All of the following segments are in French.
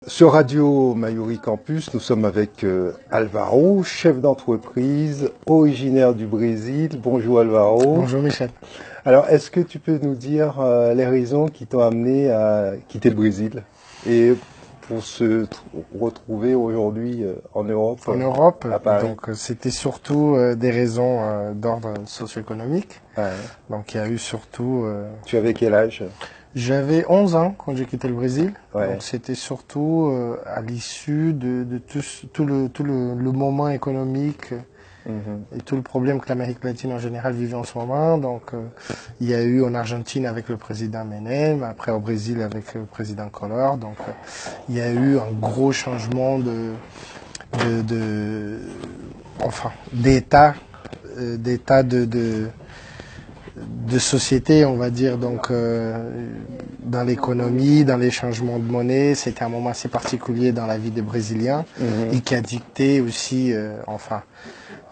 Sur Radio Mayuri Campus, nous sommes avec Alvaro, chef d'entreprise, originaire du Brésil. Bonjour Alvaro. Bonjour Michel. Alors, est-ce que tu peux nous dire les raisons qui t'ont amené à quitter le Brésil et pour se retrouver aujourd'hui en Europe? En Europe, à Paris. donc c'était surtout des raisons d'ordre socio-économique. Ouais. Donc il y a eu surtout... Tu avais quel âge? J'avais 11 ans quand j'ai quitté le Brésil. Ouais. Donc c'était surtout à l'issue de tout le moment économique et tout le problème que l'Amérique latine en général vivait en ce moment. Donc il y a eu en Argentine avec le président Menem, après au Brésil avec le président Collor. Donc il y a eu un gros changement d'état de société, on va dire, donc dans l'économie, dans les changements de monnaie. C'était un moment assez particulier dans la vie des Brésiliens et qui a dicté aussi,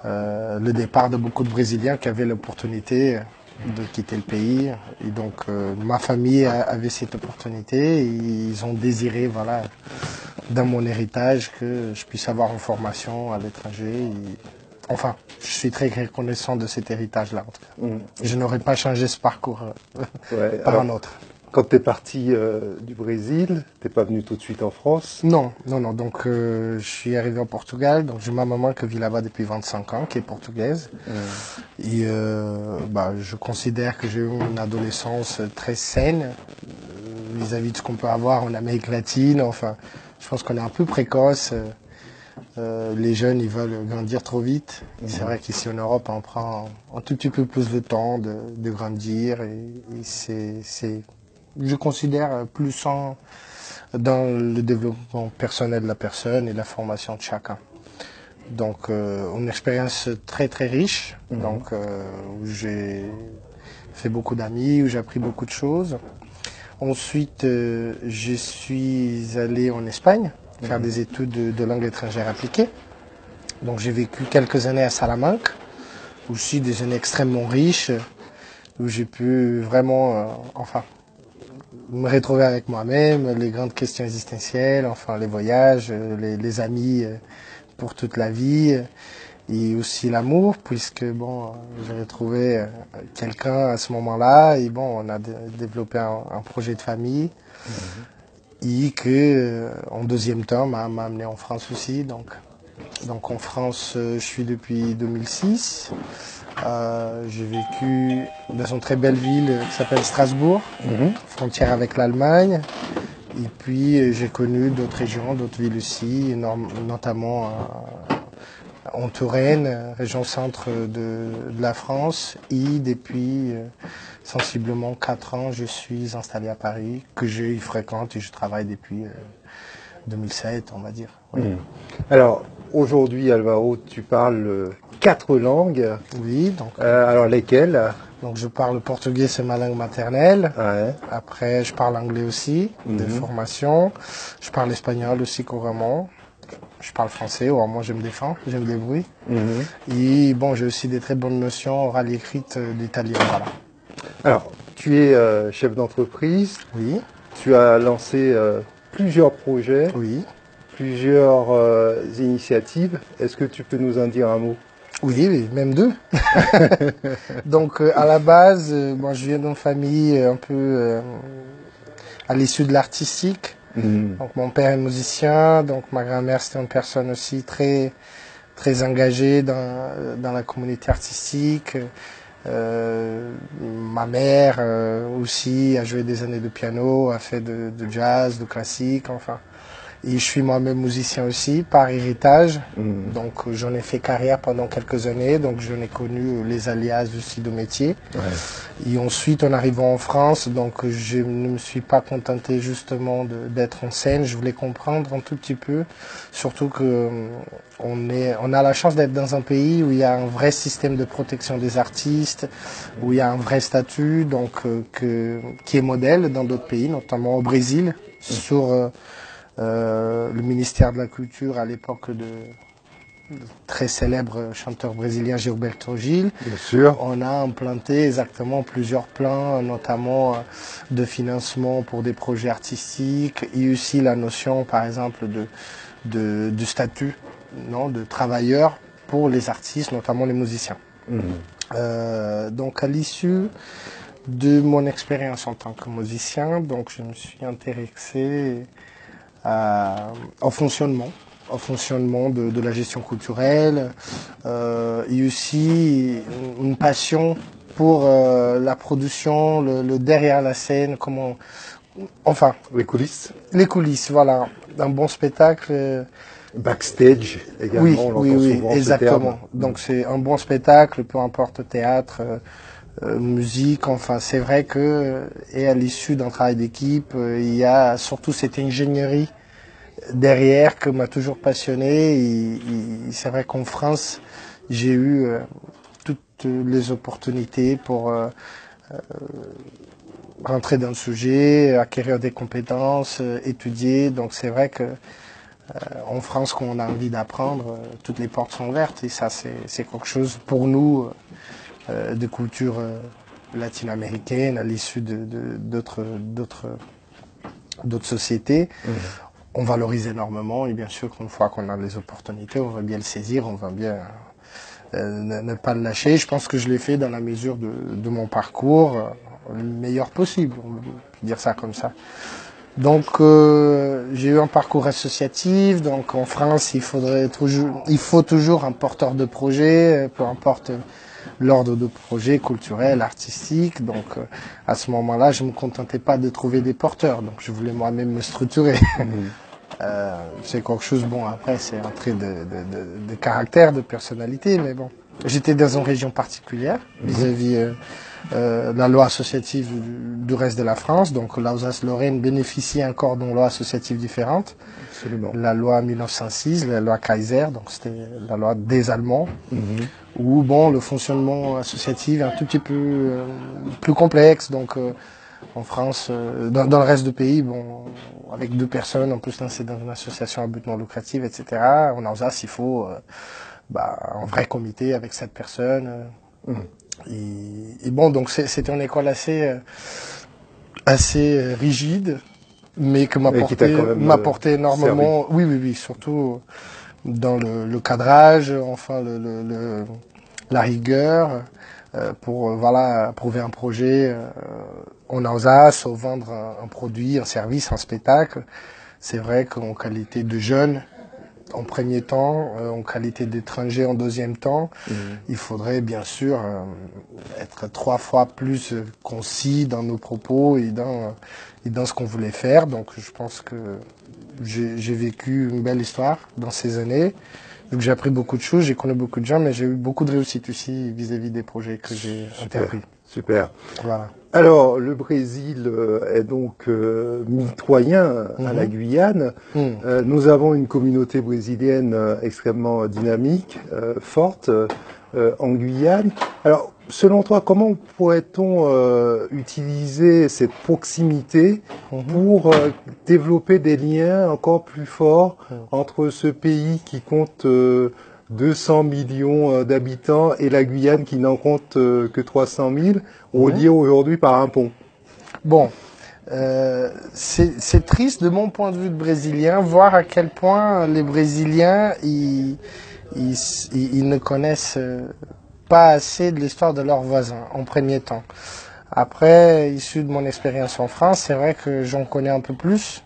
le départ de beaucoup de Brésiliens qui avaient l'opportunité de quitter le pays. Et donc, ma famille avait cette opportunité et ils ont désiré, voilà, dans mon héritage, que je puisse avoir une formation à l'étranger. Enfin, je suis très reconnaissant de cet héritage-là, en tout cas. Je n'aurais pas changé ce parcours par un autre. Quand tu es parti du Brésil, t'es pas venu tout de suite en France? Non. Donc, je suis arrivé au Portugal. Donc, j'ai ma maman qui vit là-bas depuis 25 ans, qui est portugaise. Et je considère que j'ai eu une adolescence très saine vis-à-vis de ce qu'on peut avoir en Amérique latine. Enfin, je pense qu'on est un peu précoce. Les jeunes, ils veulent grandir trop vite. C'est vrai qu'ici en Europe, on prend un tout petit peu plus de temps de grandir et je considère plus sain dans le développement personnel de la personne et la formation de chacun. Donc, une expérience très très riche, donc où j'ai fait beaucoup d'amis, où j'ai appris beaucoup de choses. Ensuite, je suis allé en Espagne faire des études de langue étrangère appliquée. Donc j'ai vécu quelques années à Salamanque, aussi des années extrêmement riches, où j'ai pu vraiment, me retrouver avec moi-même, les grandes questions existentielles, les voyages, les amis pour toute la vie, et aussi l'amour, puisque j'ai retrouvé quelqu'un à ce moment-là, et on a développé un projet de famille. Et que, en deuxième temps, m'a amené en France aussi. Donc en France, je suis depuis 2006. J'ai vécu dans une très belle ville qui s'appelle Strasbourg, frontière avec l'Allemagne. Et puis j'ai connu d'autres régions, d'autres villes aussi, notamment en Touraine, région centre de la France. Et depuis sensiblement 4 ans, je suis installé à Paris, que je y fréquente et je travaille depuis 2007, on va dire. Oui. Alors, aujourd'hui, Alvaro, tu parles 4 langues. Oui, donc. Alors, lesquelles? Donc, je parle portugais, c'est ma langue maternelle. Ouais. Après, je parle anglais aussi, de formation. Je parle espagnol aussi couramment. Je parle français, moi je me défends, je me débrouille. Et j'ai aussi des très bonnes notions orales et écrites d'italien. Voilà. Alors, tu es chef d'entreprise. Oui. Tu as lancé plusieurs projets, Oui. plusieurs initiatives. Est-ce que tu peux nous en dire un mot? Oui, même 2. Donc, à la base, je viens d'une famille un peu à l'issue de l'artistique. Donc, mon père est musicien, donc ma grand-mère c'était une personne aussi très très engagée dans la communauté artistique. Ma mère aussi a joué des années de piano, a fait de jazz, de classique, Et je suis moi-même musicien aussi, par héritage. Donc j'en ai fait carrière pendant quelques années, donc j'en ai connu les aléas aussi de métier. Ouais. Et ensuite, en arrivant en France, donc je ne me suis pas contenté justement d'être en scène. Je voulais comprendre un tout petit peu, surtout que on a la chance d'être dans un pays où il y a un vrai système de protection des artistes, où il y a un vrai statut, donc qui est modèle dans d'autres pays, notamment au Brésil, sur le ministère de la Culture à l'époque très célèbre chanteur brésilien Gilberto Gil. Bien sûr. On a implanté exactement plusieurs plans, notamment de financement pour des projets artistiques et aussi la notion, par exemple, du statut, non, de travailleur pour les artistes, notamment les musiciens. Donc à l'issue de mon expérience en tant que musicien, donc je me suis intéressé au fonctionnement de la gestion culturelle et aussi une passion pour la production, le derrière la scène, enfin les coulisses, voilà, un bon spectacle. Backstage également, Oui, on oui, l'entend oui, souvent exactement. ce terme. Donc c'est un bon spectacle, peu importe théâtre, musique, enfin c'est vrai que et à l'issue d'un travail d'équipe, il y a surtout cette ingénierie derrière que m'a toujours passionné. Et c'est vrai qu'en France, j'ai eu toutes les opportunités pour rentrer dans le sujet, acquérir des compétences, étudier. Donc c'est vrai que en France, quand on a envie d'apprendre, toutes les portes sont ouvertes. Et ça, c'est quelque chose pour nous de culture latino-américaine, à l'issue d'autres sociétés. On valorise énormément et bien sûr qu'une fois qu'on a les opportunités, on va bien le saisir, on va bien ne pas le lâcher. Je pense que je l'ai fait dans la mesure de mon parcours, le meilleur possible, on peut dire ça comme ça. Donc j'ai eu un parcours associatif, donc en France il faut toujours un porteur de projet, peu importe l'ordre de projet culturel, artistique. Donc à ce moment-là, je ne me contentais pas de trouver des porteurs, donc je voulais moi-même me structurer. C'est quelque chose, bon après c'est un trait de caractère, de personnalité, mais bon. J'étais dans une région particulière vis-à-vis la loi associative du reste de la France. Donc l'Alsace-Lorraine bénéficie encore d'une loi associative différente. Absolument. La loi 1906, la loi Kaiser, donc c'était la loi des Allemands, où bon, le fonctionnement associatif est un tout petit peu plus complexe. Donc en France, dans le reste du pays, bon, avec 2 personnes, en plus c'est dans une association à but non lucratif, etc. En Alsace, il faut un vrai comité avec 7 personnes. Et bon, donc c'était une école assez rigide, mais que m'apportait énormément. Servi. Oui, surtout dans le cadrage, enfin la rigueur, pour approuver un projet en Alsace, ou vendre un produit, un service, un spectacle. C'est vrai qu'en qualité de jeune, en premier temps, en qualité d'étranger en deuxième temps, il faudrait bien sûr être 3 fois plus concis dans nos propos et dans ce qu'on voulait faire. Donc je pense que j'ai vécu une belle histoire dans ces années. Donc j'ai appris beaucoup de choses, j'ai connu beaucoup de gens, mais j'ai eu beaucoup de réussite aussi vis-à-vis des projets que j'ai entrepris. Super. Voilà. Alors, le Brésil est donc mitoyen à la Guyane. Nous avons une communauté brésilienne extrêmement dynamique, forte en Guyane. Alors, selon toi, comment pourrait-on utiliser cette proximité pour développer des liens encore plus forts entre ce pays qui compte 200 millions d'habitants et la Guyane qui n'en compte que 300 000, reliés aujourd'hui par un pont? Bon, c'est triste de mon point de vue de Brésilien, voir à quel point les Brésiliens ils ne connaissent pas assez de l'histoire de leurs voisins en premier temps. Après, issu de mon expérience en France, c'est vrai que j'en connais un peu plus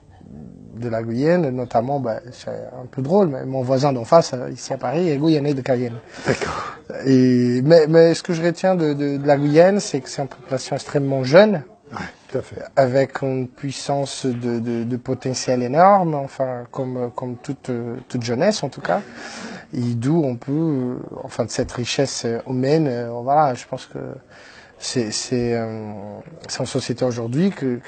de la Guyane, notamment, c'est un peu drôle, mais mon voisin d'en face, ici à Paris, est guyanais de Cayenne. D'accord. Mais ce que je retiens de la Guyane, c'est que c'est une population extrêmement jeune, Ouais, tout à fait. avec une puissance de potentiel énorme, enfin comme toute jeunesse en tout cas, et d'où on peut, enfin de cette richesse humaine, voilà, je pense que c'est une société aujourd'hui que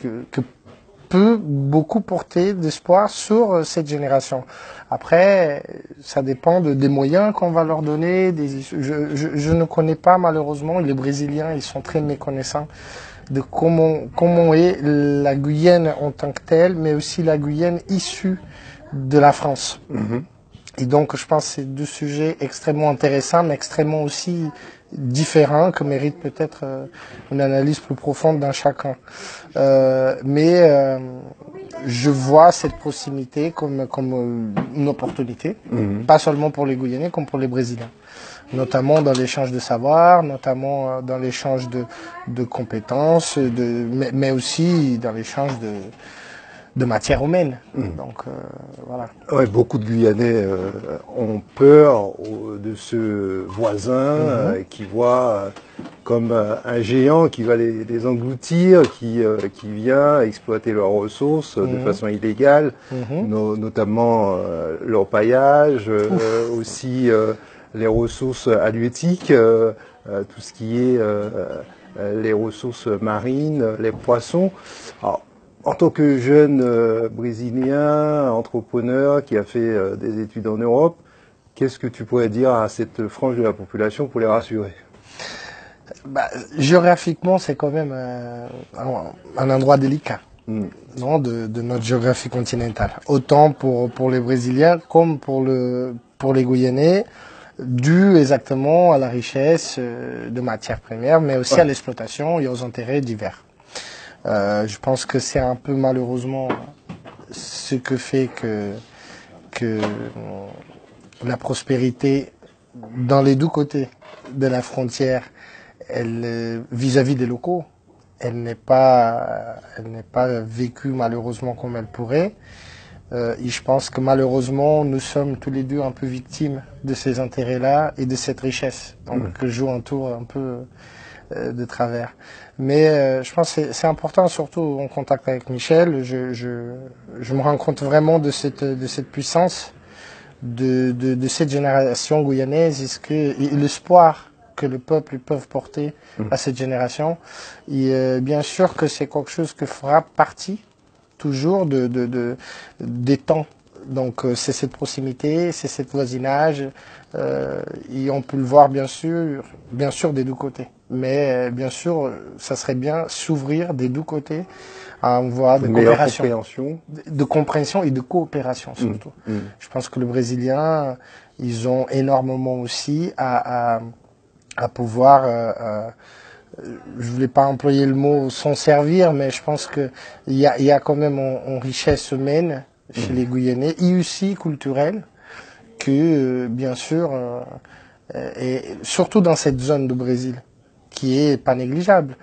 peut beaucoup porter d'espoir sur cette génération. Après, ça dépend des moyens qu'on va leur donner. Je ne connais pas malheureusement, les Brésiliens, ils sont très méconnaissants de comment est la Guyane en tant que telle, mais aussi la Guyane issue de la France. Et donc, je pense que c'est deux sujets extrêmement intéressants, mais extrêmement aussi différents, que méritent peut-être une analyse plus profonde dans chacun. Mais je vois cette proximité comme une opportunité, pas seulement pour les Guyanais, comme pour les Brésiliens. Notamment dans l'échange de savoir, notamment dans l'échange de compétences, mais aussi dans l'échange de matière humaine. Donc voilà. Ouais, beaucoup de Guyanais ont peur de ce voisin qui voit comme un géant qui va les engloutir, qui vient exploiter leurs ressources de façon illégale, notamment leur paillage, aussi les ressources halieutiques, tout ce qui est les ressources marines, les poissons. Alors, en tant que jeune Brésilien, entrepreneur qui a fait des études en Europe, qu'est-ce que tu pourrais dire à cette frange de la population pour les rassurer? Géographiquement, c'est quand même un endroit délicat non, de notre géographie continentale. Autant pour les Brésiliens comme pour les Guyanais, dû exactement à la richesse de matières premières, mais aussi à l'exploitation et aux intérêts divers. Je pense que c'est un peu malheureusement ce que fait que la prospérité dans les deux côtés de la frontière, elle vis-à-vis des locaux, elle n'est pas vécue malheureusement comme elle pourrait. Et je pense que malheureusement nous sommes tous les deux un peu victimes de ces intérêts-là et de cette richesse, donc que joue un tour un peu de travers. Mais je pense que c'est important, surtout en contact avec Michel, je me rends compte vraiment de cette puissance de cette génération guyanaise et l'espoir que le peuple peut porter à cette génération. Et bien sûr que c'est quelque chose qui fera partie toujours des temps. Donc c'est cette proximité, c'est ce voisinage, et on peut le voir bien sûr des deux côtés. Mais bien sûr, ça serait bien s'ouvrir des deux côtés à une voie de coopération, de compréhension et de coopération surtout. Je pense que les Brésiliens, ils ont énormément aussi à pouvoir, je voulais pas employer le mot s'en servir, mais je pense que il y a quand même une richesse humaine chez les Guyanais et aussi culturelle que bien sûr et surtout dans cette zone du Brésil qui est pas négligeable.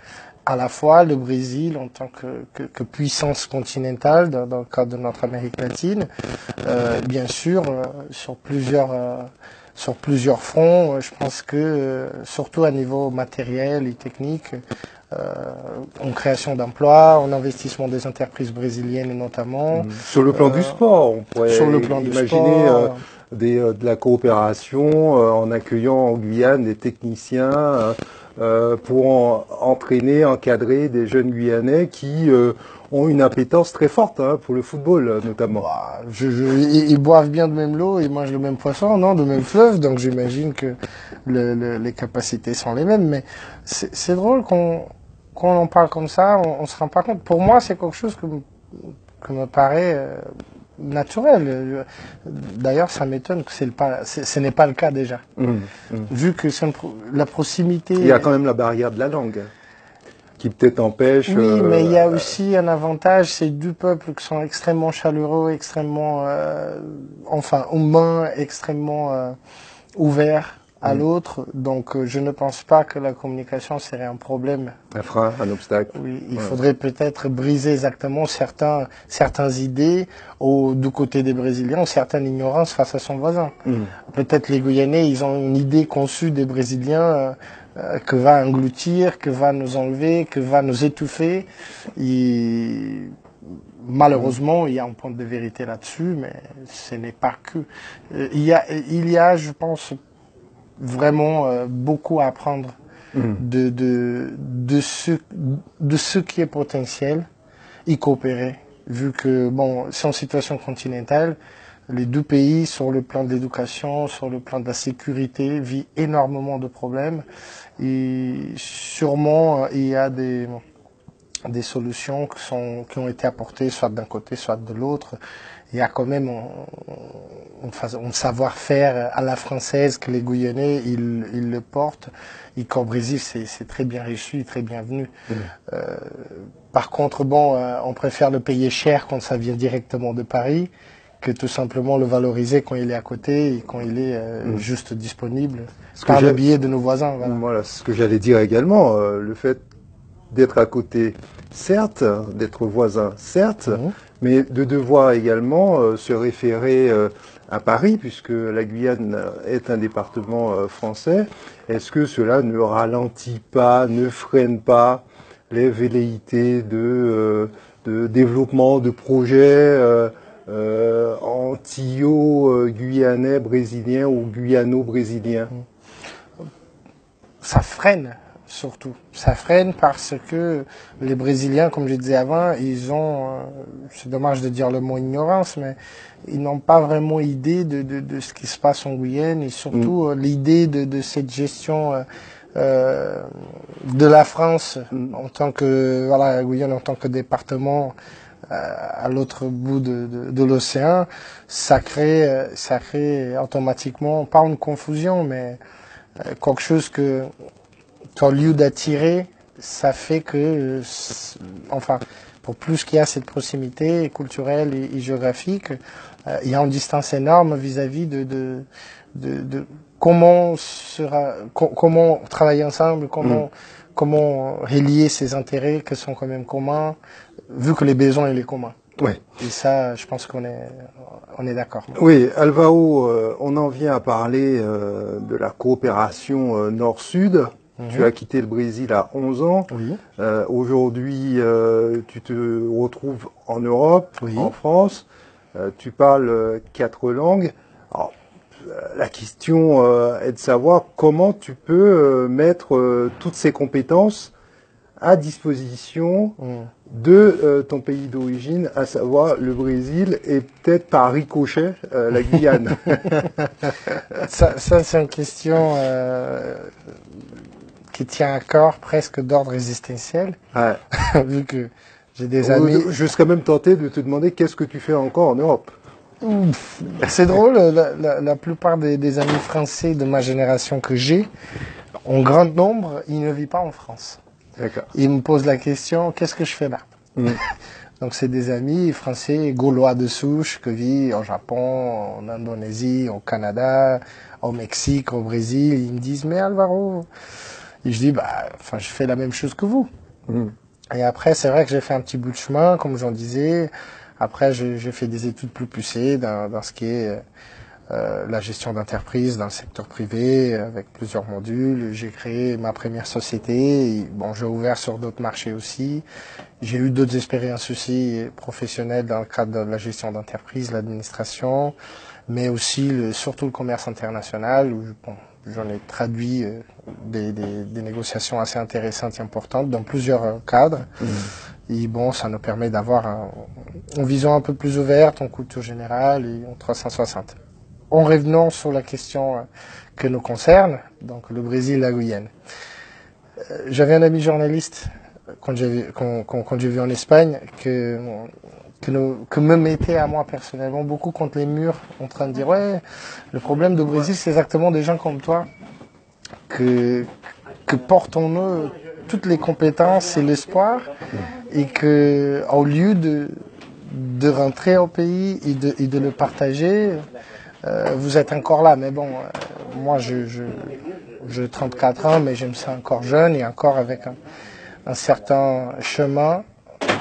À la fois le Brésil en tant que puissance continentale dans le cadre de notre Amérique latine, bien sûr sur plusieurs fronts. Je pense que surtout à niveau matériel et technique, en création d'emplois, en investissement des entreprises brésiliennes notamment. Sur le plan du sport, on pourrait imaginer de la coopération en accueillant en Guyane des techniciens pour entraîner, encadrer des jeunes Guyanais qui ont une appétence très forte pour le football notamment. Ils boivent bien de même l'eau, ils mangent le même poisson, non, de même fleuve, donc j'imagine que les capacités sont les mêmes. Mais c'est drôle quand on en parle comme ça, on se rend pas compte. Pour moi, c'est quelque chose que me paraît naturel. D'ailleurs, ça m'étonne que ce n'est pas le cas déjà. Vu que la proximité... Il y a quand même la barrière de la langue qui peut-être empêche... Oui, mais il y a aussi un avantage, c'est deux peuples qui sont extrêmement chaleureux, extrêmement humains, extrêmement ouverts à l'autre. Donc je ne pense pas que la communication serait un problème. Un frein, un obstacle. Oui, il faudrait peut-être briser exactement certaines idées du côté des Brésiliens, certaines ignorances face à son voisin. Peut-être les Guyanais, ils ont une idée conçue des Brésiliens que va engloutir, que va nous enlever, que va nous étouffer. Et malheureusement, il y a un point de vérité là-dessus, mais ce n'est pas que. Il y a, je pense, vraiment beaucoup à apprendre de ce qui est potentiel y coopérer, vu que bon, c'est en situation continentale, les deux pays sur le plan de l'éducation, sur le plan de la sécurité, vivent énormément de problèmes et sûrement il y a des solutions qui ont été apportées soit d'un côté, soit de l'autre. Il y a quand même un savoir-faire à la française que les Guyanais, ils le portent, et qu'au Brésil, c'est très bien reçu, très bienvenu. Par contre, bon, on préfère le payer cher quand ça vient directement de Paris, que tout simplement le valoriser quand il est à côté et quand il est juste disponible par le biais de nos voisins. Voilà, c'est ce que j'allais dire également. Le fait d'être à côté, certes, d'être voisin, certes, mais de devoir également se référer à Paris, puisque la Guyane est un département français. Est-ce que cela ne ralentit pas, ne freine pas les velléités de développement de projets antillo-guyanais, brésiliens ou guyano-brésiliens? Ça freine. Surtout. Ça freine parce que les Brésiliens, comme je disais avant, ils ont, c'est dommage de dire le mot ignorance, mais ils n'ont pas vraiment idée de ce qui se passe en Guyane et surtout l'idée de cette gestion de la France en tant que, voilà, la Guyane en tant que département à l'autre bout de l'océan, ça crée automatiquement, pas une confusion, mais quelque chose que qu'au lieu d'attirer, ça fait que, enfin, pour plus qu'il y a cette proximité culturelle et géographique, il y a une distance énorme vis-à-vis de comment travailler ensemble, comment relier ces intérêts qui sont quand même communs, vu que les besoins ils sont communs. Oui. Et ça, je pense qu'on est d'accord. Oui, Alvaro, on en vient à parler de la coopération Nord-Sud. Tu as quitté le Brésil à 11 ans. Oui. Aujourd'hui, tu te retrouves en Europe, en France. Tu parles 4 langues. Alors, la question est de savoir comment tu peux mettre toutes ces compétences à disposition de ton pays d'origine, à savoir le Brésil et peut-être par ricochet la Guyane. Ça c'est une question qui tient à corps presque d'ordre existentiel, vu que j'ai des amis... Je serais même tenté de te demander qu'est-ce que tu fais encore en Europe. C'est drôle, la plupart des amis français de ma génération que j'ai, en grand nombre, ils ne vivent pas en France. Ils me posent la question, qu'est-ce que je fais là? Donc c'est des amis français gaulois de souche que vivent au Japon, en Indonésie, au Canada, au Mexique, au Brésil. Ils me disent, mais Alvaro... Et je dis, je fais la même chose que vous. Et après, c'est vrai que j'ai fait un petit bout de chemin, comme j'en disais. Après, j'ai fait des études plus poussées dans ce qui est la gestion d'entreprise dans le secteur privé, avec plusieurs modules. J'ai créé ma première société. Et, bon, j'ai ouvert sur d'autres marchés aussi. J'ai eu d'autres expériences aussi professionnelles dans le cadre de la gestion d'entreprise, l'administration, mais aussi surtout le commerce international, où j'en ai traduit des négociations assez intéressantes et importantes dans plusieurs cadres. Et bon, ça nous permet d'avoir une vision un peu plus ouverte en culture générale et en 360. En revenant sur la question que nous concerne, donc le Brésil et la Guyane. J'avais un ami journaliste quand j'ai vu en Espagne que me mettait à moi personnellement beaucoup contre les murs en train de dire ouais, le problème du Brésil c'est exactement des gens comme toi que portent en eux toutes les compétences et l'espoir et que au lieu de rentrer au pays et de le partager, vous êtes encore là. Mais bon, moi j'ai 34 ans mais je me sens encore jeune et encore avec un certain chemin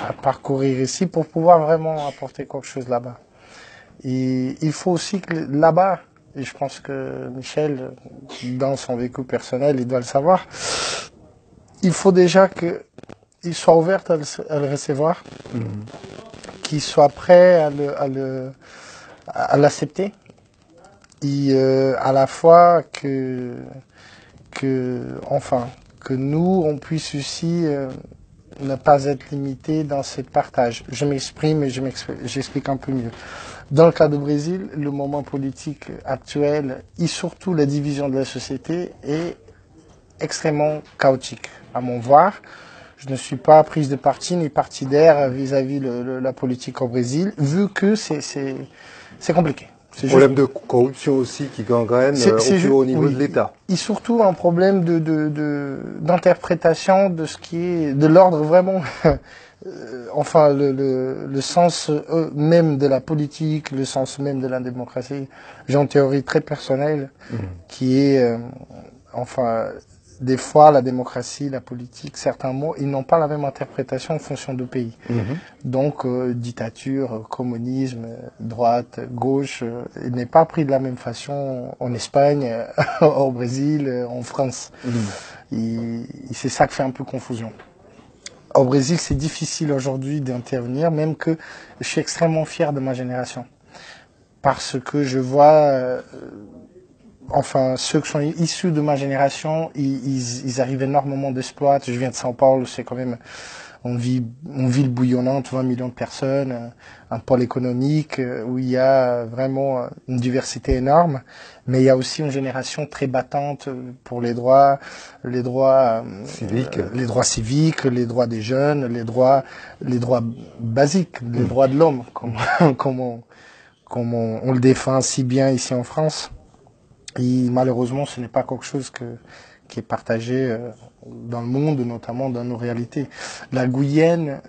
à parcourir ici pour pouvoir vraiment apporter quelque chose là-bas. Et il faut aussi que là-bas, et je pense que Michel, dans son vécu personnel, il doit le savoir, il faut déjà qu'il soit ouvert à le recevoir, qu'il soit prêt à l'accepter, et à la fois que nous, on puisse aussi ne pas être limité dans ce partage. Je m'exprime et j'explique un peu mieux. Dans le cas du Brésil, le moment politique actuel et surtout la division de la société est extrêmement chaotique. À mon voir, je ne suis pas prise de parti ni partidaire vis-à-vis de la politique au Brésil, vu que c'est compliqué. Problème de corruption aussi qui gangrène au plus haut niveau de l'État. Et surtout un problème d'interprétation de ce qui est de l'ordre vraiment, enfin le sens même de la politique, le sens même de la démocratie. J'ai une théorie très personnelle qui est, enfin, des fois la démocratie, la politique, certains mots, ils n'ont pas la même interprétation en fonction du pays. Donc dictature, communisme, droite, gauche, il n'est pas pris de la même façon en Espagne, au Brésil, en France. Et c'est ça qui fait un peu confusion. Au Brésil, c'est difficile aujourd'hui d'intervenir, même que je suis extrêmement fier de ma génération. Parce que je vois, enfin, ceux qui sont issus de ma génération, ils arrivent énormément d'exploits. Je viens de São Paulo, c'est quand même une ville bouillonnante, 20 millions de personnes, un pôle économique où il y a vraiment une diversité énorme. Mais il y a aussi une génération très battante pour les droits civiques, les droits des jeunes, les droits basiques, les droits de l'homme, comme on le défend si bien ici en France. Et malheureusement, ce n'est pas quelque chose qui est partagé dans le monde, notamment dans nos réalités. La Guyane,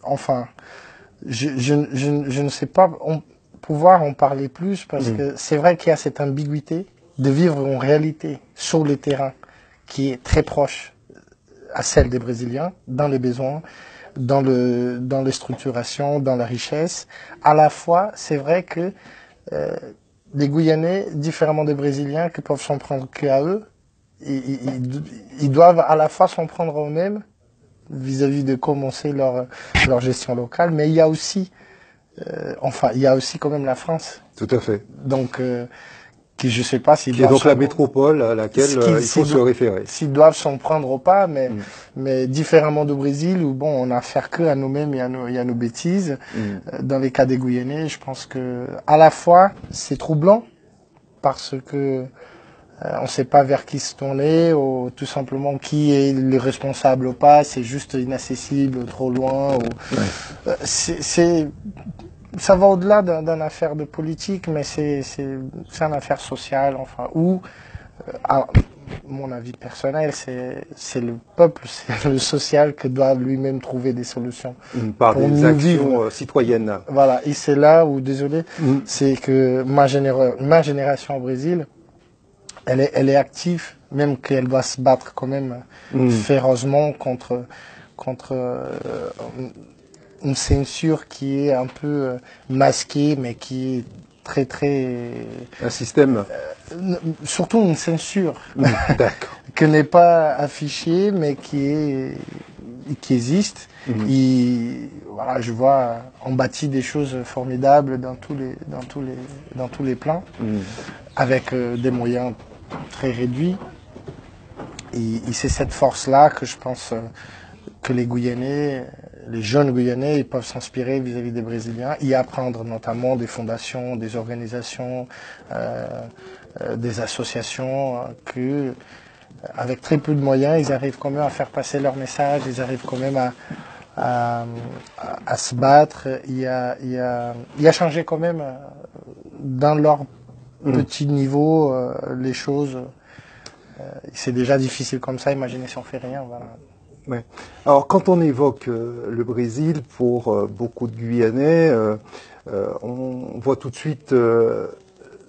enfin, je ne sais pas pouvoir en parler plus parce que c'est vrai qu'il y a cette ambiguïté de vivre en réalité sur le terrain qui est très proche à celle des Brésiliens, dans les besoins, dans les structurations, dans la richesse. À la fois, c'est vrai que les Guyanais, différemment des Brésiliens, qui peuvent s'en prendre qu'à eux, ils doivent à la fois s'en prendre à eux-mêmes vis-à-vis de commencer leur gestion locale, mais il y a aussi, il y a aussi quand même la France. Tout à fait. Donc, qui je sais pas s'ils doivent. Qui est donc la métropole à laquelle il faut se référer. S'ils doivent s'en prendre ou pas, mais différemment du Brésil où bon, on a affaire que à nous-mêmes et à nos bêtises. Dans les cas des Guyanais, je pense que à la fois c'est troublant parce que on ne sait pas vers qui se tourner ou tout simplement qui est le responsable ou pas. C'est juste inaccessible, trop loin. Ça va au-delà d'une affaire de politique, mais c'est une affaire sociale, enfin, où, à mon avis personnel, c'est le peuple, c'est le social qui doit lui-même trouver des solutions. Par des actions citoyennes. Voilà, et c'est là où, désolé, c'est que ma génération au Brésil, elle est active, même qu'elle doit se battre quand même férocement contre une censure qui est un peu masquée, mais qui est très très... Un système surtout une censure qui n'est pas affichée, mais qui existe. Et voilà, je vois, on bâtit des choses formidables dans tous les plans, avec des moyens très réduits. Et c'est cette force-là que je pense que les Guyanais, les jeunes Guyanais, ils peuvent s'inspirer vis-à-vis des Brésiliens et apprendre notamment des fondations, des organisations, des associations que, avec très peu de moyens, ils arrivent quand même à faire passer leur message, ils arrivent quand même à se battre et à changer quand même dans leur petit niveau les choses. C'est déjà difficile comme ça, imaginez si on fait rien. Voilà. Ouais. Alors, quand on évoque le Brésil, pour beaucoup de Guyanais, on voit tout de suite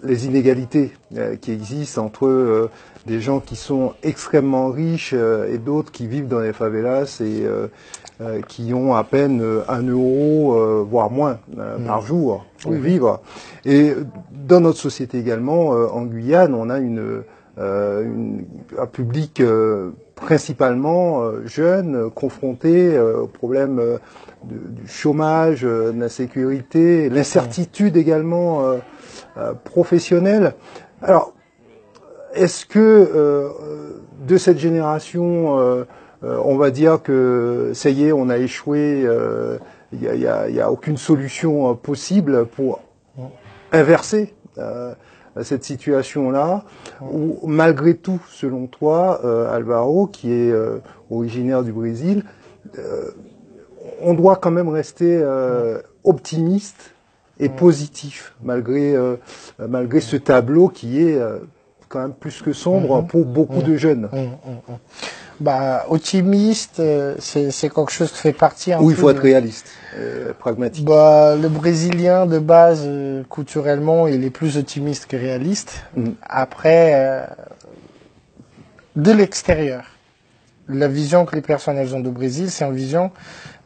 les inégalités qui existent entre des gens qui sont extrêmement riches et d'autres qui vivent dans les favelas et qui ont à peine 1 euro, voire moins, par jour pour vivre. Et dans notre société également, en Guyane, on a un public principalement jeunes, confrontés au problème du chômage, de l'insécurité, l'incertitude également professionnelle. Alors, est-ce que de cette génération, on va dire que ça y est, on a échoué, il y a aucune solution possible pour inverser cette situation-là, où malgré tout, selon toi, Alvaro, qui est originaire du Brésil, on doit quand même rester optimiste et positif, malgré ce tableau qui est quand même plus que sombre pour beaucoup de jeunes. Bah, optimiste, c'est quelque chose qui fait partie un peu. Où il faut être réaliste, pragmatique. Bah, le Brésilien de base, culturellement, il est plus optimiste que réaliste. Après, de l'extérieur, la vision que les personnes elles ont du Brésil, c'est une vision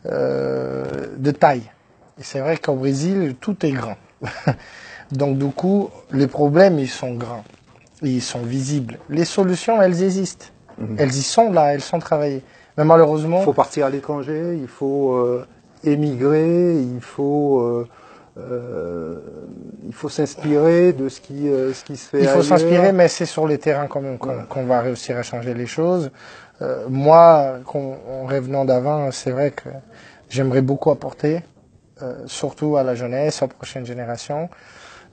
de taille. Et c'est vrai qu'au Brésil, tout est grand. Donc du coup, les problèmes, ils sont grands. Ils sont visibles. Les solutions, elles existent. Elles y sont là, elles sont travaillées. Mais malheureusement... Il faut partir à l'étranger, il faut émigrer, il faut s'inspirer de ce qui se fait Il faut ailleurs. s'inspirer, mais c'est sur les terrains quand même qu'on va réussir à changer les choses. Moi, en revenant d'avant, c'est vrai que j'aimerais beaucoup apporter, surtout à la jeunesse, aux prochaines générations.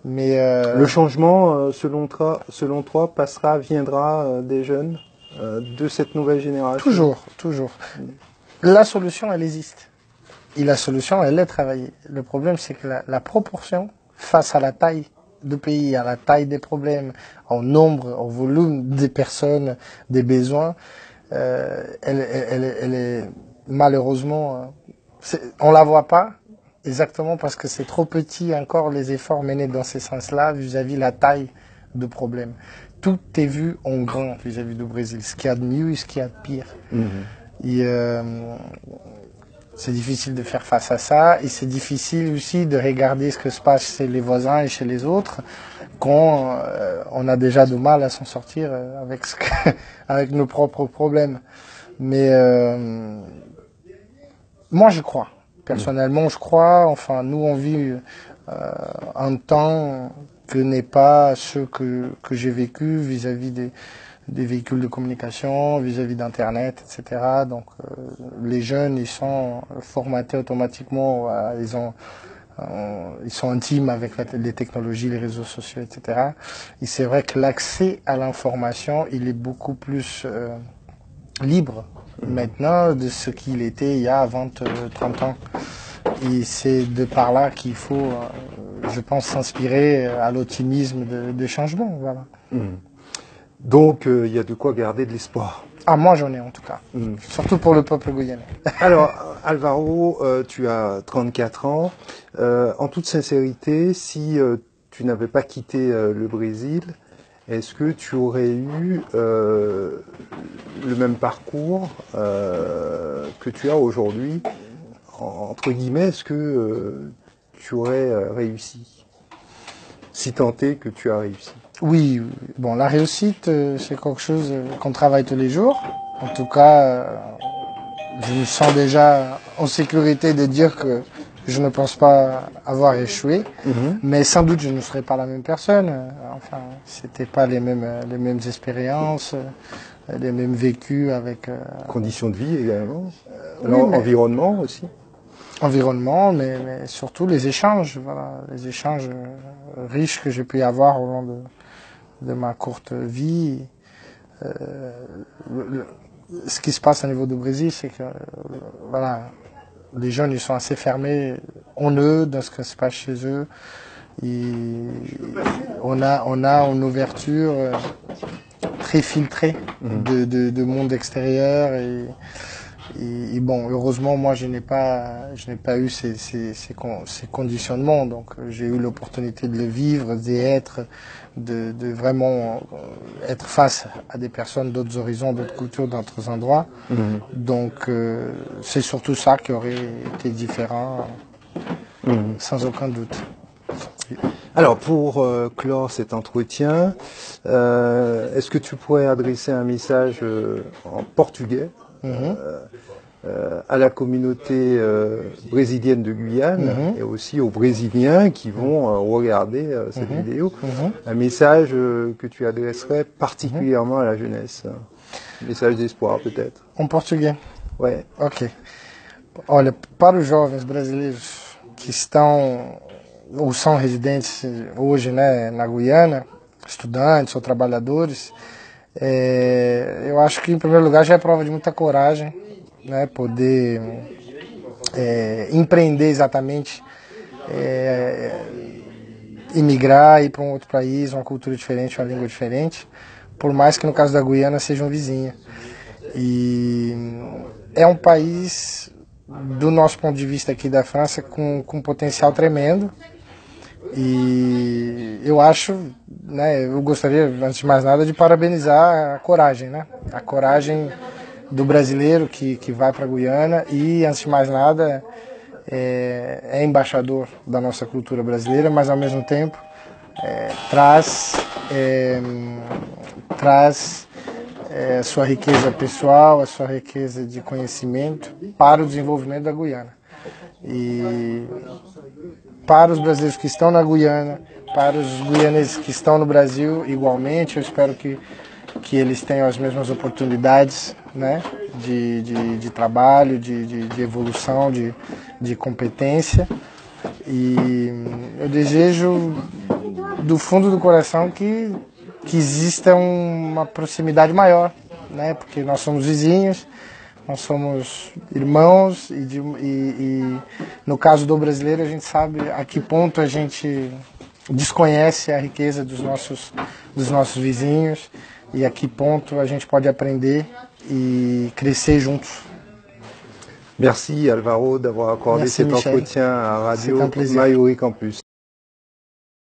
Mais le changement, selon toi, viendra des jeunes, de cette nouvelle génération. Toujours. La solution, elle existe. Et la solution, elle est travaillée. Le problème, c'est que la proportion face à la taille du pays, à la taille des problèmes, au nombre, au volume des personnes, des besoins, elle est malheureusement, on la voit pas exactement parce que c'est trop petit encore les efforts menés dans ce sens-là vis-à-vis la taille du problème. Tout est vu en grand vis-à-vis du Brésil, ce qu'il y a de mieux et ce qu'il y a de pire. Et c'est difficile de faire face à ça et c'est difficile aussi de regarder ce que se passe chez les voisins et chez les autres quand on a déjà du mal à s'en sortir avec nos propres problèmes. Mais moi je crois, personnellement je crois, enfin nous on vit un temps que n'est pas ce que j'ai vécu vis-à-vis des véhicules de communication, vis-à-vis d'Internet, etc. Donc les jeunes, ils sont formatés automatiquement, ils sont intimes avec les technologies, les réseaux sociaux, etc. Et c'est vrai que l'accès à l'information, il est beaucoup plus libre maintenant de ce qu'il était il y a 20, 30 ans. Et c'est de par là qu'il faut, je pense, s'inspirer à l'optimisme de changement. Voilà. Donc, il y a de quoi garder de l'espoir. Ah, moi j'en ai en tout cas. Surtout pour le peuple guyanais. Alors, Alvaro, tu as 34 ans. En toute sincérité, si tu n'avais pas quitté le Brésil, est-ce que tu aurais eu le même parcours que tu as aujourd'hui? Entre guillemets, est-ce que tu aurais réussi? Si tant est que tu as réussi. Oui, bon, la réussite, c'est quelque chose qu'on travaille tous les jours. En tout cas, je me sens déjà en sécurité de dire que je ne pense pas avoir échoué, mais sans doute je ne serais pas la même personne. Enfin, c'était pas les mêmes expériences, les mêmes vécus avec. Conditions de vie également. Oui, mais... Environnement aussi. Environnement, mais surtout les échanges, voilà, les échanges riches que j'ai pu avoir au long de ma courte vie. Ce qui se passe au niveau du Brésil, c'est que voilà, les jeunes ils sont assez fermés en eux, dans ce qui se passe chez eux. Et on a une ouverture très filtrée de monde extérieur et bon, heureusement, moi, je n'ai pas eu ces conditionnements. Donc, j'ai eu l'opportunité de le vivre, de vraiment être face à des personnes d'autres horizons, d'autres cultures, d'autres endroits. Donc, c'est surtout ça qui aurait été différent, sans aucun doute. Alors, pour clore cet entretien, est-ce que tu pourrais adresser un message en portugais à la communauté brésilienne de Guyane et aussi aux Brésiliens qui vont regarder cette vidéo, un message que tu adresserais particulièrement à la jeunesse, un message d'espoir peut-être. En português? Ouais. Ok. Olha, para os jovens brasileiros que estão ou são residentes hoje, né, na Guiana, estudantes ou trabalhadores, eu acho que em primeiro lugar já é prova de muita coragem, né, poder empreender exatamente imigrar, ir para um outro país, uma cultura diferente, uma língua diferente, por mais que no caso da Guiana seja um vizinho. E é um país, do nosso ponto de vista aqui da França, com potencial tremendo. E eu acho, né, eu gostaria, antes de mais nada, de parabenizar a coragem, né? A coragem do brasileiro que vai para a Guiana e, antes de mais nada, é embaixador da nossa cultura brasileira, mas ao mesmo tempo traz a sua riqueza pessoal, a sua riqueza de conhecimento para o desenvolvimento da Guiana. E para os brasileiros que estão na Guiana, para os guianeses que estão no Brasil, igualmente, eu espero que eles tenham as mesmas oportunidades, né, de trabalho, de evolução, de competência. E eu desejo, do fundo do coração, que exista uma proximidade maior, né, porque nós somos vizinhos, nós somos irmãos e no caso do brasileiro a gente sabe a que ponto a gente desconhece a riqueza dos nossos vizinhos e a que ponto a gente pode aprender e crescer juntos. Merci Alvaro d'avoir accordé cet entretien à Radio Mayuri Campus.